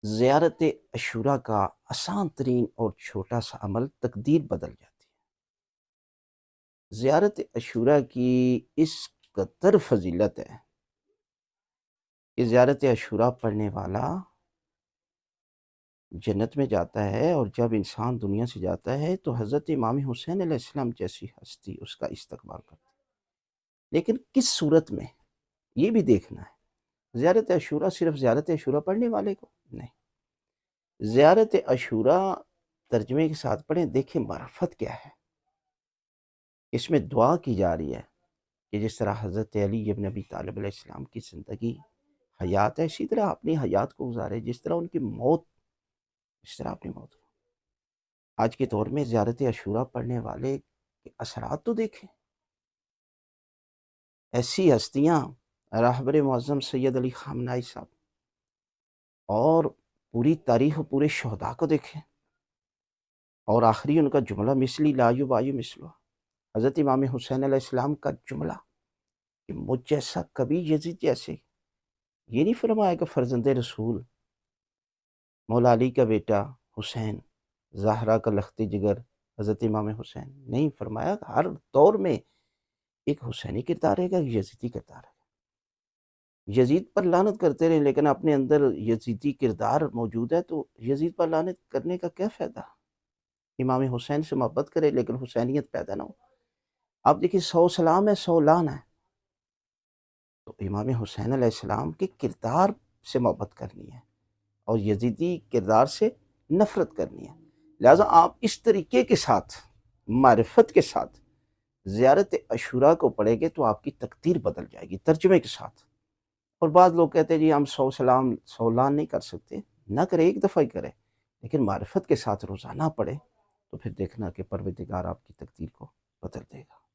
زیارت عاشوراء کا آسان ترین اور چھوٹا سا عمل تقدیر بدل جاتی ہے۔ زیارت عاشوراء کی اس قدر فضیلت ہے کہ زیارت عاشوراء پڑھنے والا جنت میں جاتا ہے، اور جب انسان دنیا سے جاتا ہے تو حضرت امام حسین علیہ السلام جیسی ہستی اس کا استقبال کرتی ہے۔ لیکن کس صورت میں، یہ بھی دیکھنا ہے۔ زیارت عاشوراء صرف زیارت عاشوراء پڑھنے والے کو نہیں، زیارت عاشوراء ترجمے کے ساتھ پڑھیں، دیکھیں معرفت کیا ہے۔ اس میں دعا کی جا رہی ہے کہ جس طرح حضرت علی ابن ابی طالب علیہ السلام کی زندگی حیات ہے، اسی طرح اپنی حیات کو گزارے، جس طرح ان کی موت، اس طرح اپنی موت کو۔ آج کے دور میں زیارت عاشوراء پڑھنے والے کے اثرات تو دیکھیں۔ ایسی ہستیاں، راہبر معظم سید علی خامنہئی صاحب، اور پوری تاریخ و پورے شہداء کو دیکھیں، اور آخری ان کا جملہ مثلی لا یبائی مثلہ، حضرت امام حسین علیہ السلام کا جملہ کہ مجھ جیسا کبھی یزید جیسے، یہ نہیں فرمایا کہ فرزند رسول، مولا علی کا بیٹا حسین، زہرا کا لخت جگر حضرت امام حسین، نہیں فرمایا کہ ہر دور میں ایک حسینی کردار ہے گا، ایک یزیدی کردار ہے۔ یزید پر لعنت کرتے رہے لیکن اپنے اندر یزیدی کردار موجود ہے، تو یزید پر لعنت کرنے کا کیا فائدہ؟ امام حسین سے محبت کرے لیکن حسینیت پیدا نہ ہو۔ آپ دیکھیں 100 سلام ہے 100 لعن ہے، تو امام حسین علیہ السلام کے کردار سے محبت کرنی ہے اور یزیدی کردار سے نفرت کرنی ہے۔ لہٰذا آپ اس طریقے کے ساتھ، معرفت کے ساتھ زیارت عاشوراء کو پڑھیں گے تو آپ کی تقدیر بدل جائے گی، ترجمے کے ساتھ۔ اور بعض لوگ کہتے ہیں جی ہم 100 سلام 100 لعن نہیں کر سکتے، نہ کرے، ایک دفعہ ہی کرے، لیکن معرفت کے ساتھ روزانہ پڑھے، تو پھر دیکھنا کہ پروردگار آپ کی تقدیر کو بدل دے گا۔